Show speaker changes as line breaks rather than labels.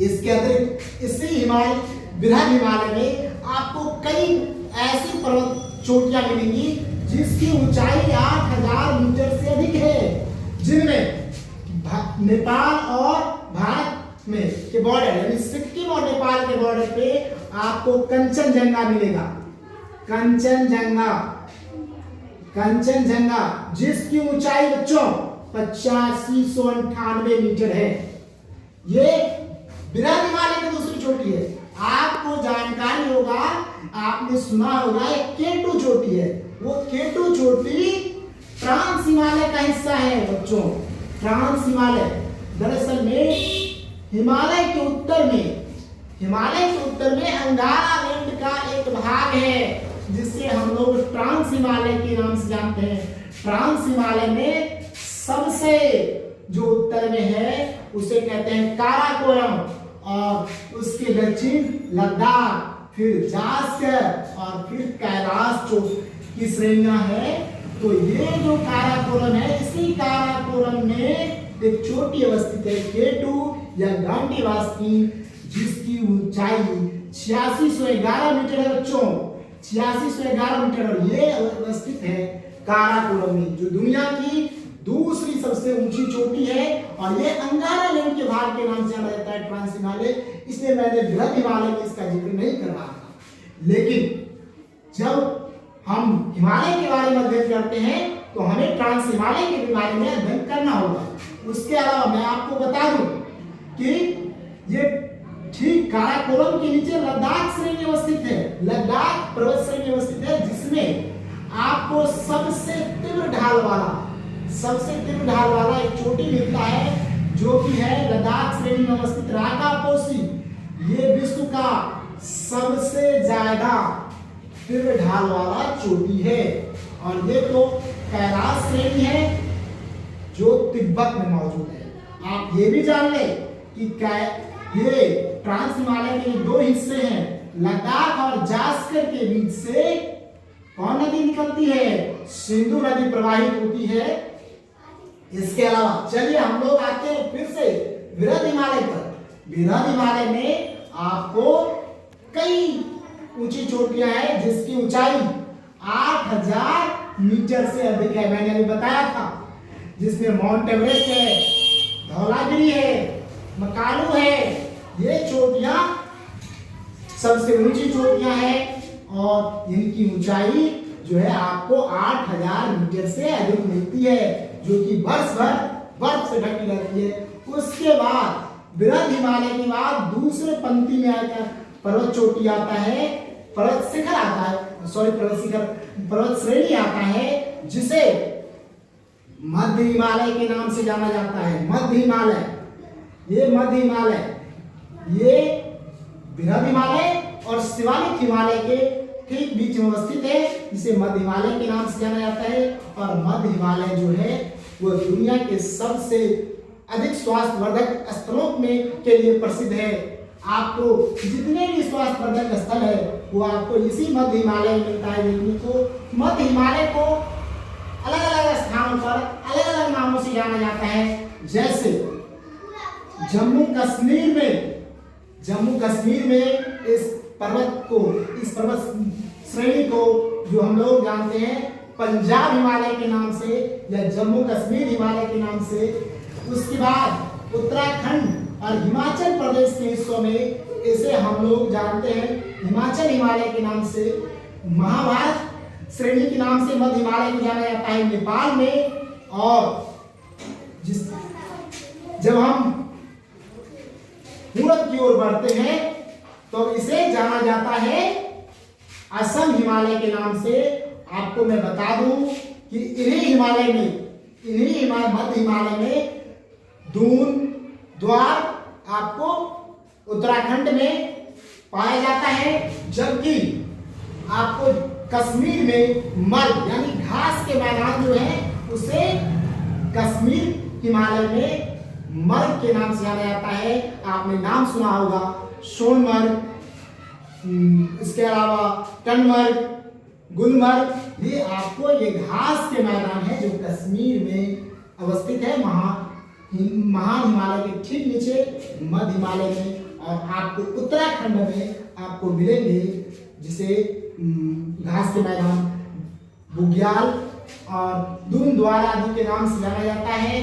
इसके अतिरिक्त इसी बृहद हिमालय में आपको कई ऐसी पर्वत चोटियां मिलेंगी जिसकी ऊंचाई 8000 मीटर से अधिक है, जिनमें नेपाल और भारत में के बॉर्डर यानी सिक्किम और नेपाल के बॉर्डर पे आपको कंचनजंगा मिलेगा। कंचनजंगा जिसकी ऊंचाई बच्चों 8598 मीटर है। ये बृहद हिमालय की दूसरी चोटी है। आपको जानकारी होगा, आपने सुना होगा एक K2 चोटी है। वो K2 चोटी ट्रांस हिमालय का हिस्सा है बच्चों। ट्रांस हिमालय दरअसल में हिमालय के उत्तर में अंगारा लैंड का एक भाग है जिसे हम लोग ट्रांस हिमालय के नाम से जानते हैं। ट्रांस हिमालय में सबसे जो उत्तर में है उसे कहते हैं काराकोरम, और उसके दक्षिण लद्दाख, फिर जास्कर और फिर कैलाश की श्रेणियां हैं। तो ये जो काराकोरम है, इसी काराकोरम में एक चोटी अवस्थित है K2 या गांडीवास्की, जिसकी ऊंचाई 8611 मीटर है बच्चों। 8611 मीटर, और ये अवस्थित है काराकोरम में, जो दुनिया की दूसरी सबसे ऊंची चोटी है। और ये अंगारा लैंड के भाग के नाम से जाना जाता है, ट्रांस हिमालय। इसलिए मैंने बृहद हिमालय में इसका जिक्र नहीं कर रहा था, लेकिन जब हम हिमालय के बारे में अध्ययन करते हैं तो हमें ट्रांस हिमालय के बारे में अध्ययन करना होगा। उसके अलावा मैं आपको बता दूं कि ये ठीक काराकोरम के नीचे लद्दाख श्रेणी अवस्थित है। लद्दाख पर्वत श्रेणी अवस्थित है, जिसमें आपको सबसे तीव्र ढाल वाला एक चोटी मिलता है, जो कि है लद्दाख श्रेणी में अवस्थित राकापोसी। ये विश्व का सबसे ज्यादा तीव्र ढाल वाला चोटी है। और ये तो कैलाश श्रेणी है जो तिब्बत में मौजूद है। आप ये भी जान लें कि ये ट्रांस हिमालय के दो हिस्से हैं, लद्दाख और जास्कर के बीच से कौन नदी निकलती है? सिंधु नदी प्रवाहित होती है। इसके अलावा चलिए हम लोग आते हैं फिर से बृहद हिमालय पर। बृहद हिमालय में आपको कई ऊंची चोटियां हैं जिसकी ऊंचाई 8000 मीटर से अधिक है। मैंने अभी बताया था, जिसमें माउंट एवरेस्ट है, धौलागिरी है, मकालू है। ये चोटियां सबसे ऊंची चोटियां हैं और इनकी ऊंचाई जो है आपको 8000 मीटर से अधिक मिलती है, जो कि वर्ष भर बर्फ से ढकी रहती है। उसके बाद बृहद हिमालय के बाद दूसरे पंक्ति में आता पर्वत चोटी आता है, पर्वत शिखर आता है, पर्वत श्रेणी आता है, जिसे मध्य हिमालय के नाम से जाना जाता है। मध्य हिमालय, ये बृहद हिमालय और शिवालिक हिमालय के ठीक बीच में अवस्थित है, जिसे मध्य हिमालय के नाम से जाना जाता है। और मध्य हिमालय जो है वो दुनिया के सबसे अधिक स्वास्थ्यवर्धक स्थलों में के लिए प्रसिद्ध है। आपको जितने भी स्वास्थ्यवर्धक स्थल है वो आपको इसी मध्य हिमालय में मिलता है देखने को। मध्य हिमालय को अलग अलग स्थानों पर अलग अलग नामों से जाना जाता है। जैसे जम्मू कश्मीर में इस पर्वत श्रेणी को जो हम लोग जानते हैं पंजाब हिमालय के नाम से या जम्मू कश्मीर हिमालय के नाम से। उसके बाद उत्तराखंड और हिमाचल प्रदेश के हिस्सों में इसे हम लोग जानते हैं हिमाचल हिमालय के नाम से। महाभारत श्रेणी के नाम से मध्य हिमालय को जाना जाता है नेपाल में। और जब हम पूरब की ओर बढ़ते हैं तो इसे जाना जाता है असम हिमालय के नाम से। आपको मैं बता दूं कि इन्हीं मध्य हिमालय में दून द्वार आपको उत्तराखंड में पाया जाता है, जबकि आपको कश्मीर में मर्ग यानी घास के मैदान जो है उसे कश्मीर हिमालय में मर्ग के नाम से जाना जाता है। आपने नाम सुना होगा सोनमर्ग, इसके अलावा टनमर्ग, गुलमर्ग। ये आपको ये घास के मैदान है जो कश्मीर में अवस्थित है, महान हिमालय के ठीक नीचे मध्य हिमालय में, और आपको उत्तराखंड में आपको मिलेंगे जिसे घास के मैदान, बुग्याल और दून द्वारा आदि के नाम से जाना जाता है।